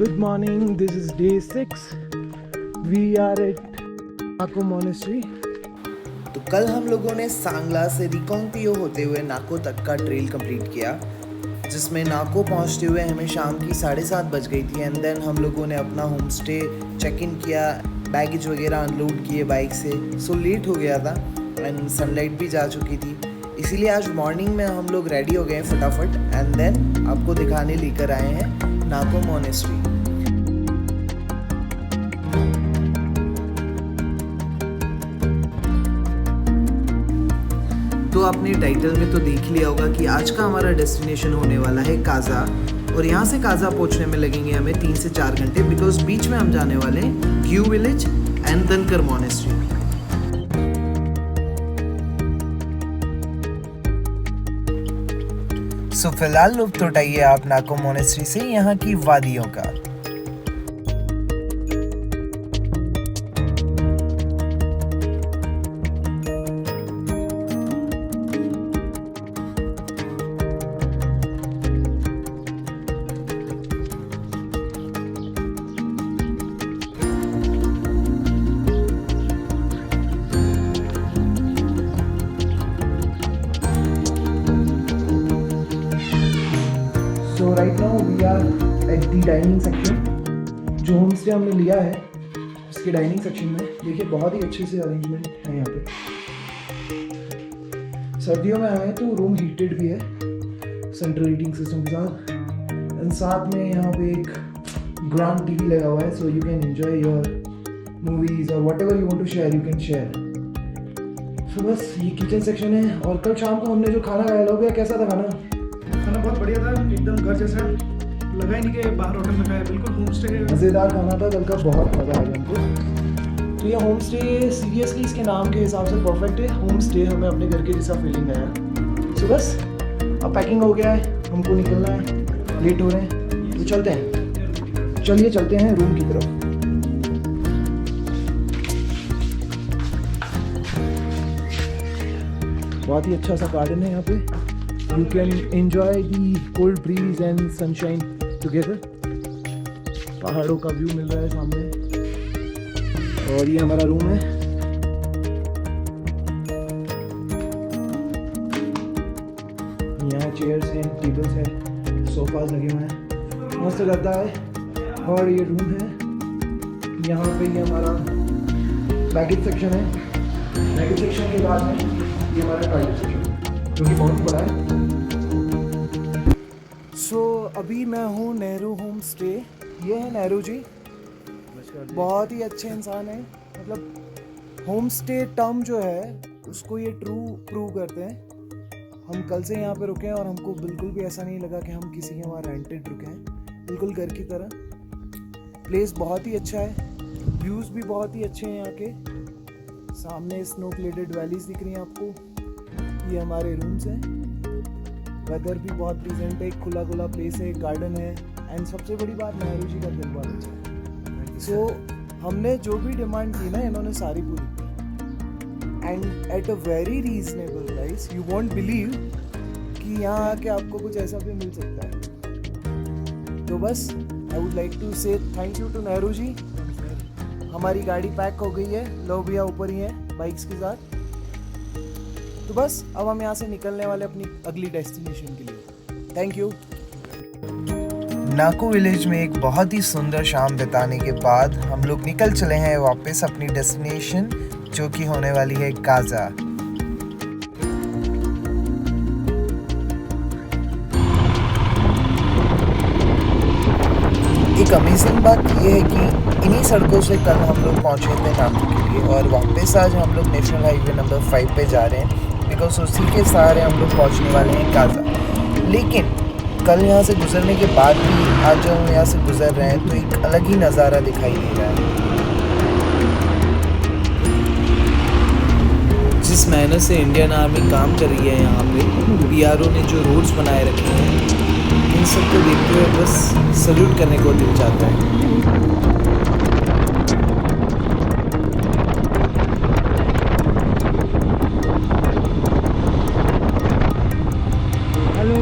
Good morning, this is day 6. We are at Nako monastery. तो कल हम लोगों ने सांगला से रिकोंगपियो होते हुए नाको तक का ट्रेल कंप्लीट किया, जिसमें नाको पहुंचते हुए हमें शाम की 7:30 बज गई थी। एंड देन हम लोगों ने अपना होम स्टे चेक इन किया, बैगेज वगैरह अनलोड किए बाइक से। सो लेट हो गया था एंड सनलाइट भी जा चुकी थी, इसीलिए आज मॉर्निंग में हम लोग रेडी हो गए फटाफट। एंड देन आपको दिखाने लेकर आए हैं नाको मोनेस्ट्री। तो आपने टाइटल में तो देख लिया होगा कि आज का हमारा डेस्टिनेशन होने वाला है काजा, और यहाँ से काजा पहुँचने में लगेंगे हमें 3 से 4 घंटे, बिकॉज बीच में हम जाने वाले हैं ग्यू विलेज एंड दनकर मोनेस्ट्री। सो फिलहाल लुत्फ उठाइए आप नाको मोनेस्ट्री से, यहाँ की वादियों का। So right now we are at the dining section। जो होम स्टे हमने लिया है उसके डाइनिंग सेक्शन में देखिए बहुत ही अच्छे से अरेंजमेंट है यहाँ पे। सर्दियों में आए तो रूम हीटेड भी है सेंट्रल हीटिंग सिस्टम के साथ, एंड साथ में यहाँ पे एक ग्रांड टीवी लगा हुआ है, so you can enjoy your movies और whatever you want to share you can share. So बस ये किचन सेक्शन है। और कल शाम को हमने जो खाना खाया, लोग कैसा था खाना? खाना बहुत बढ़िया था, एकदम घर जैसा, लगा ही नहीं कि बाहर होटल में खाया, बिल्कुल होम स्टे है। मज़ेदार खाना था कल का, बहुत मज़ा आया हमको। तो ये होम स्टे सीरियसली इसके नाम के हिसाब से परफेक्ट है। होम स्टे हमें अपने घर के जैसा फीलिंग आया। सो बस अब पैकिंग हो गया है, हमको निकलना है, लेट हो रहे हैं तो चलते हैं। चलिए चलते हैं रूम की तरफ। बहुत ही अच्छा सा गार्डन है यहाँ पे, you can enjoy the cold breeze and sunshine together। पहाड़ों का व्यू मिल रहा है सामने, और ये हमारा रूम है। यहाँ चेयर्स हैं, टेबल्स हैं, सोफाज लगे हुए हैं, मस्त लगता है। और ये रूम है, यहाँ पे ये हमारा बैगेज सेक्शन है। बैगेज सेक्शन के बाद में ये हमारा टॉयलेट सेक्शन जो कि बहुत बड़ा है। सो अभी मैं हूँ नेहरू होम स्टे। ये है नेहरू जी, बहुत ही अच्छे इंसान है। मतलब होम स्टे टर्म जो है उसको ये ट्रू प्रूव करते हैं। हम कल से यहाँ पे रुके हैं और हमको बिल्कुल भी ऐसा नहीं लगा कि हम किसी के वहाँ रेंटेड रुके हैं, बिल्कुल घर की तरह। प्लेस बहुत ही अच्छा है, व्यूज़ भी बहुत ही अच्छे हैं यहाँ के। सामने स्नो क्लेडेड वैलीज दिख रही हैं आपको। ये हमारे रूम्स हैं, वेदर भी बहुत प्लीजेंट है, एक खुला खुला प्लेस है, गार्डन है, एंड सबसे बड़ी बात नेहरू जी का दिल बहुत अच्छा है। सो हमने जो भी डिमांड की ना, इन्होंने सारी पूरी की, and at a very reasonable price. You won't believe कि यहाँ आके आपको कुछ ऐसा भी मिल सकता है। तो बस आई वुड लाइक टू से thank you to Nehru ji. हमारी गाड़ी पैक हो गई है, लो भैया ऊपर ही है बाइक्स के साथ। तो बस अब हम यहाँ से निकलने वाले अपनी अगली डेस्टिनेशन के लिए। Thank you. नाको विलेज में एक बहुत ही सुंदर शाम बिताने के बाद हम लोग निकल चले हैं वापस अपनी डेस्टिनेशन, जो कि होने वाली है काजा। एक अमेजिंग बात यह है कि इन्हीं सड़कों से कल हम लोग पहुंचे थे नाको के लिए, और वापस आज हम लोग नेशनल हाईवे नंबर 5 पे जा रहे हैं, बिकॉज उसी के सहारे हम लोग पहुंचने वाले हैं काजा। लेकिन कल यहाँ से गुजरने के बाद भी आज जब हम यहाँ से गुजर रहे हैं तो एक अलग ही नज़ारा दिखाई दे रहा है। जिस मेहनत से इंडियन आर्मी काम कर रही है यहाँ पे, पीआरओ ने जो रोड्स बनाए रखे हैं, इन सबको देखते हुए बस सल्यूट करने को दिल चाहता है। हेलो।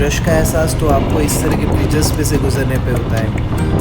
रश का एहसास तो आपको इस तरह के ब्रिजेस पे से गुजरने पे होता है।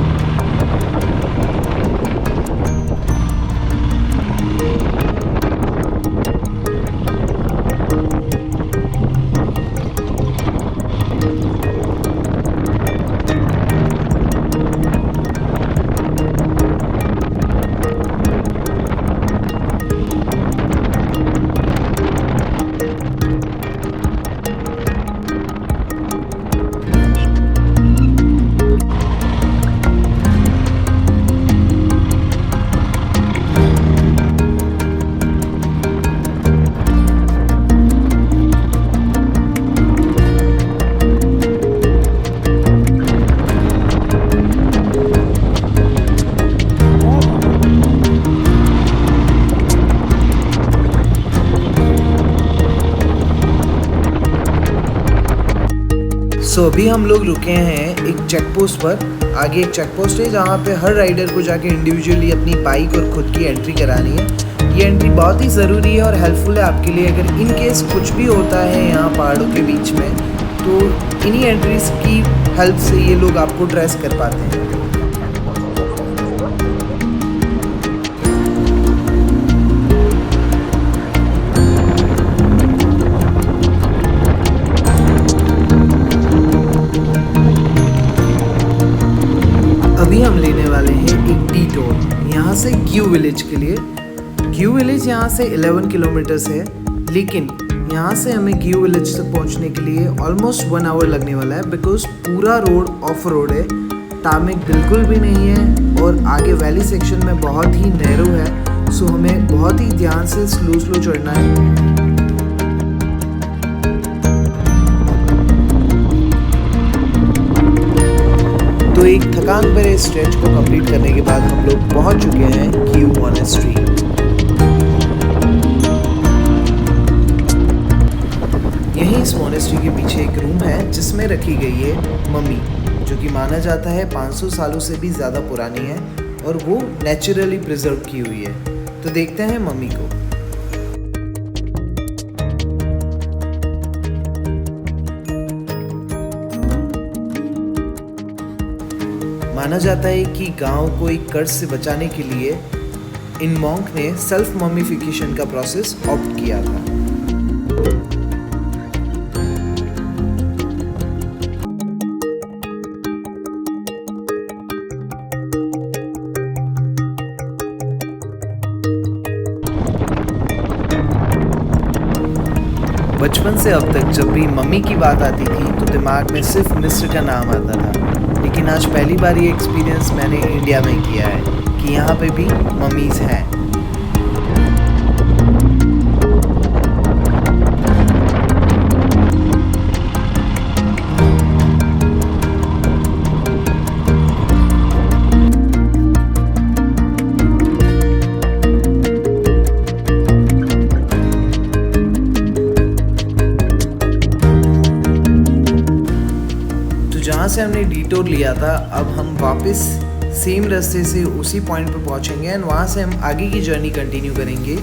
अभी हम लोग रुके हैं एक चेक पोस्ट पर। आगे एक चेक पोस्ट है जहाँ पे हर राइडर को जाके इंडिविजुअली अपनी बाइक और खुद की एंट्री करानी है। ये एंट्री बहुत ही ज़रूरी है और हेल्पफुल है आपके लिए। अगर इन केस कुछ भी होता है यहाँ पहाड़ों के बीच में, तो इन्हीं एंट्रीज की हेल्प से ये लोग आपको ट्रेस कर पाते हैं। अभी हम लेने वाले हैं एक डिटूर यहाँ से क्यू विलेज के लिए। क्यू विलेज यहाँ से 11 किलोमीटर्स है, लेकिन यहाँ से हमें क्यू विलेज तक पहुँचने के लिए ऑलमोस्ट 1 आवर लगने वाला है, बिकॉज पूरा रोड ऑफ रोड है, टार्मेक बिल्कुल भी नहीं है और आगे वैली सेक्शन में बहुत ही नैरो है। सो हमें बहुत ही ध्यान से स्लो चढ़ना है। तो एक थकान भरे स्ट्रेच को कंप्लीट करने के बाद हम लोग पहुंच चुके हैं क्यू मॉनेस्ट्री। यहीं इस मॉनेस्ट्री के पीछे एक रूम है जिसमें रखी गई है मम्मी, जो कि माना जाता है 500 सालों से भी ज़्यादा पुरानी है और वो नेचुरली प्रिजर्व की हुई है। तो देखते हैं मम्मी को। माना जाता है कि गांव को एक कर्ज से बचाने के लिए इन मॉन्क ने सेल्फ मम्मीफिकेशन का प्रोसेस ऑप्ट किया था। बचपन से अब तक जब भी मम्मी की बात आती थी तो दिमाग में सिर्फ मिस्र का नाम आता था, लेकिन आज पहली बार ये एक्सपीरियंस मैंने इंडिया में किया है कि यहाँ पे भी मम्मीज हैं। जहाँ से हमने डिटूर लिया था, अब हम वापस सेम रास्ते से उसी पॉइंट पर पहुँचेंगे एंड वहाँ से हम आगे की जर्नी कंटिन्यू करेंगे,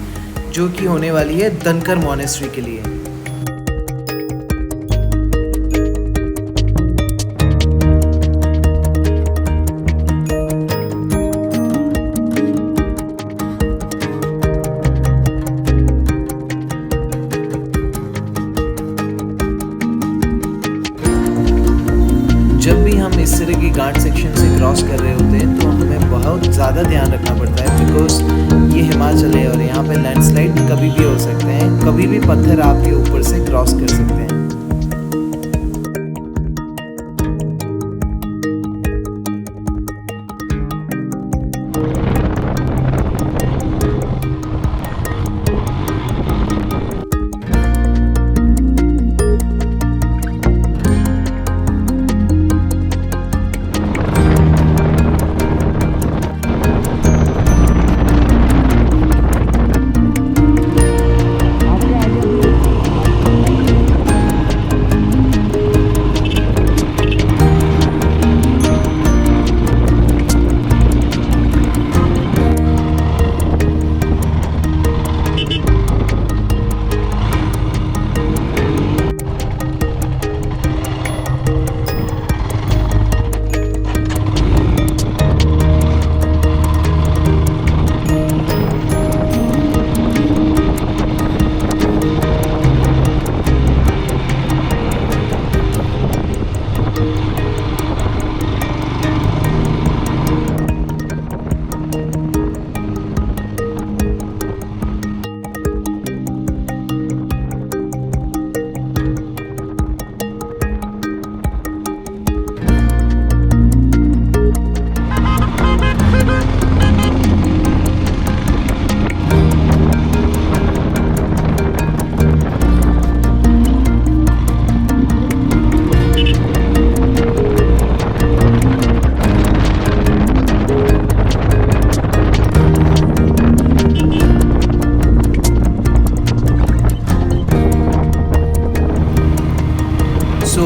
जो कि होने वाली है दनकर मॉनेस्ट्री के लिए। जब भी हम इस तरह की घाट सेक्शन से क्रॉस कर रहे होते हैं तो हमें बहुत ज़्यादा ध्यान रखना पड़ता है, बिकॉज ये हिमाचल है और यहाँ पे लैंडस्लाइड कभी भी हो सकते हैं, कभी भी पत्थर आपके ऊपर से क्रॉस कर सकते हैं।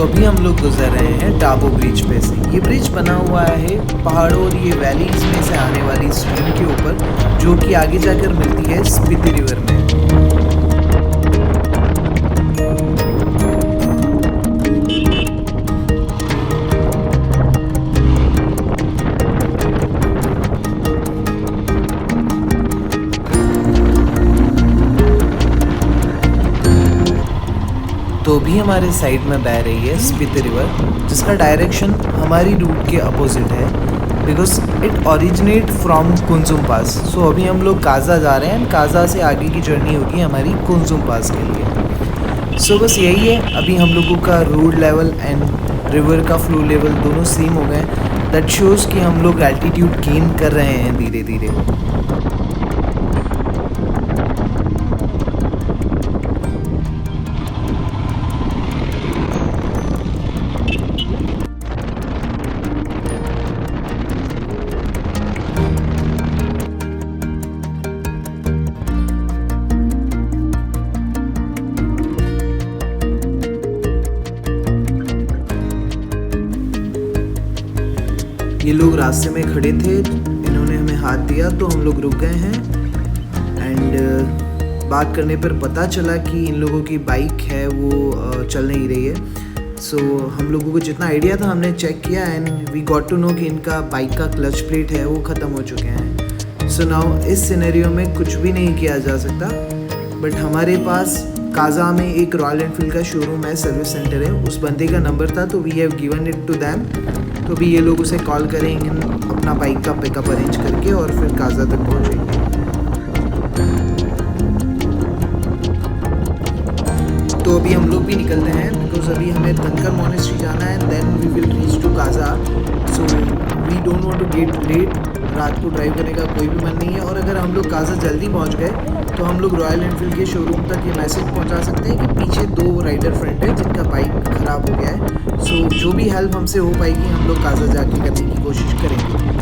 अभी हम लोग गुजर रहे हैं टाबो ब्रिज पे से। ये ब्रिज बना हुआ है पहाड़ों और ये वैलीज में से आने वाली स्ट्रीम के ऊपर, जो कि आगे जाकर मिलती है स्पीति रिवर में। तो भी हमारे साइड में बह रही है स्पीति रिवर, जिसका डायरेक्शन हमारी रूट के अपोजिट है, because it originate from Kunzum pass. So अभी हम लोग काजा जा रहे हैं एंड काजा से आगे की जर्नी होगी हमारी कुंजुम पास के लिए। सो बस यही है, अभी हम लोगों का रोड लेवल एंड रिवर का फ्लो लेवल दोनों सेम हो गए। दैट शोज़ कि हम लोग एल्टीट्यूड गेन कर रहे हैं धीरे धीरे। ये लोग रास्ते में खड़े थे, इन्होंने हमें हाथ दिया तो हम लोग रुक गए हैं एंड बात करने पर पता चला कि इन लोगों की बाइक है वो चल नहीं रही है। सो हम लोगों को जितना आइडिया था हमने चेक किया and we got to know कि इनका बाइक का क्लच प्लेट है वो ख़त्म हो चुके हैं। सो नाउ इस सिनेरियो में कुछ भी नहीं किया जा सकता, बट हमारे पास काजा में एक रॉयल एनफील्ड का शोरूम है, सर्विस सेंटर है, उस बंदे का नंबर था तो we have given it to them. तो भी ये लोग उसे कॉल करेंगे अपना बाइक का पिकअप अरेंज करके और फिर काजा तक पहुंचेंगे। तो अभी हम लोग भी निकलते हैं बिकॉज अभी हमें दंकर मोनेस्ट्री जाना है, then we will reach to Kaza. So we don't want to get late. रात को ड्राइव करने का कोई भी मन नहीं है, और अगर हम लोग काजा जल्दी पहुंच गए तो हम लोग रॉयल एनफील्ड के शोरूम तक ये मैसेज पहुंचा सकते हैं कि पीछे 2 राइडर फ्रेंड है जिनका बाइक ख़राब हो गया है। सो जो भी हेल्प हमसे हो पाएगी हम लोग काजा जाके करने की कोशिश करेंगे।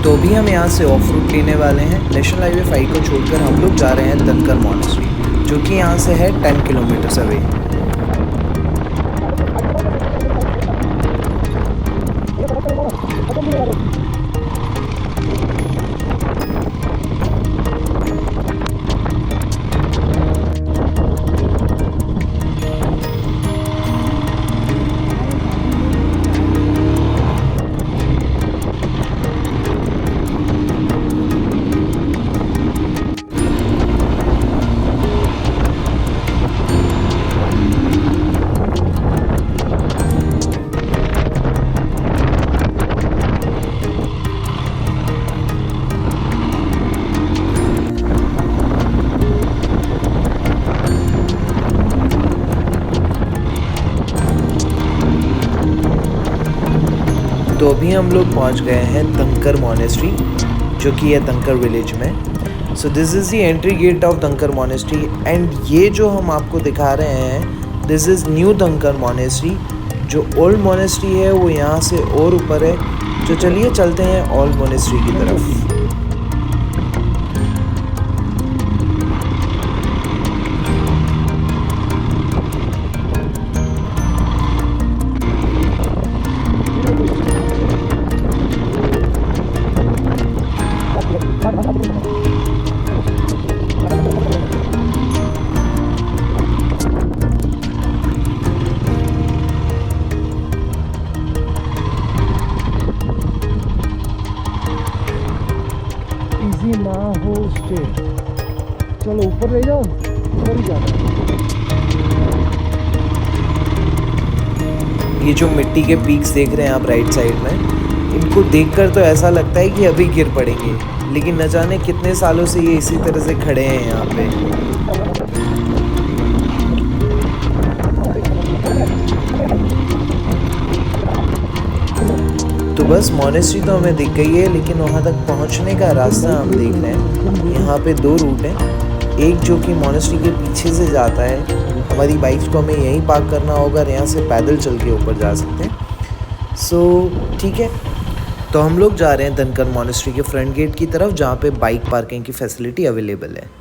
तो अभी हम यहाँ से ऑफ रूट लेने वाले हैं। नेशनल हाईवे 5 को छोड़कर हम लोग जा रहे हैं दंकर मोनेस्ट्री, जो कि यहाँ से है 10 किलोमीटर्स अवे। तो अभी हम लोग पहुंच गए हैं दंकर मोनेस्ट्री, जो कि है दंकर विलेज में। So this is the entry gate of Dhankar monastery and ये जो हम आपको दिखा रहे हैं this is new Dhankar monastery. जो ओल्ड मोनेस्ट्री है वो यहाँ से और ऊपर है। तो चलिए चलते हैं ओल्ड मोनेस्ट्री की तरफ। ना हो स्टे, चलो ऊपर ले जाओ, ऊपर ही जाना। ये जो मिट्टी के पीक्स देख रहे हैं आप राइट साइड में, इनको देखकर तो ऐसा लगता है कि अभी गिर पड़ेंगे, लेकिन न जाने कितने सालों से ये इसी तरह से खड़े हैं यहाँ पे। बस मॉनेस्ट्री तो हमें दिख गई है, लेकिन वहाँ तक पहुँचने का रास्ता हम देख रहे हैं। यहाँ पे 2 रूट हैं, एक जो कि मॉनेस्ट्री के पीछे से जाता है। हमारी बाइक को हमें यहीं पार्क करना होगा और यहाँ से पैदल चल के ऊपर जा सकते हैं। सो ठीक है, तो हम लोग जा रहे हैं धनकर मॉनेस्ट्री के फ्रंट गेट की तरफ, जहाँ पे बाइक पार्किंग की फैसिलिटी अवेलेबल है।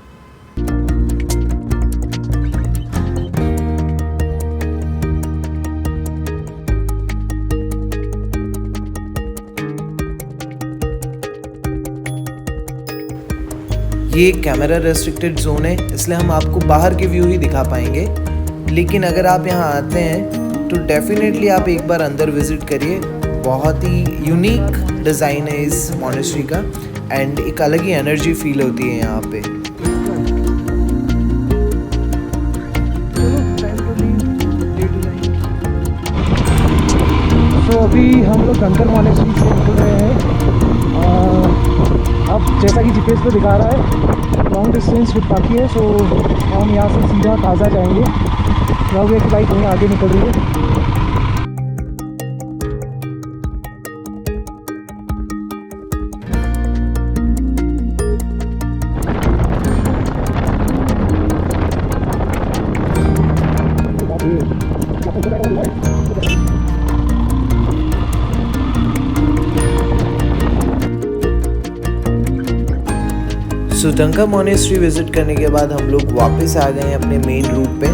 ये कैमरा रेस्ट्रिक्टेड जोन है, इसलिए हम आपको बाहर के व्यू ही दिखा पाएंगे, लेकिन अगर आप यहाँ आते हैं तो डेफिनेटली आप एक बार अंदर विजिट करिए। बहुत ही यूनिक डिज़ाइन है इस मॉनेस्ट्री का एंड एक अलग ही एनर्जी फील होती है यहाँ पे। तो अभी हम लोग धनकर मॉनेस्ट्री से निकल रहे हैं। अब जैसा कि जीपीएस पे दिखा रहा है लॉन्ग डिस्टेंस ट्रिप बाकी है, सो हम यहाँ से सीधा ताज़ा जाएंगे। राहुल की बाइक वहीं आगे निकल रही है। सो धनकर मॉनेस्ट्री विजिट करने के बाद हम लोग वापस आ गए हैं अपने मेन रूट पे,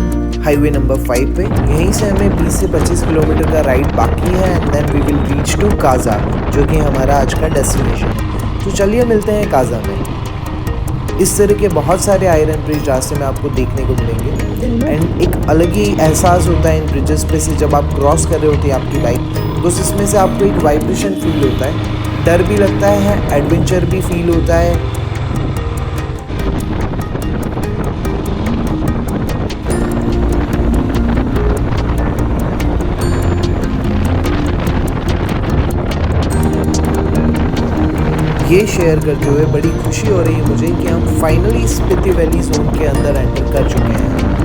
हाईवे नंबर 5 पे। यहीं से हमें 20 से 25 किलोमीटर का राइड बाकी है and then we will reach to Kaza, जो कि हमारा आज का डेस्टिनेशन है। तो चलिए मिलते हैं काजा में। इस तरह के बहुत सारे आयरन ब्रिज रास्ते में आपको देखने को मिलेंगे एंड एक अलग ही एहसास होता है इन ब्रिजेस पे से जब आप क्रॉस कर रहे होते हैं आपकी बाइक, तो इसमें से आपको एक वाइब्रेशन फील होता है, डर भी लगता है, एडवेंचर भी फील होता है। ये शेयर करते हुए बड़ी खुशी हो रही है मुझे कि हम फाइनली स्पीति वैली जोन के अंदर एंटर कर चुके हैं।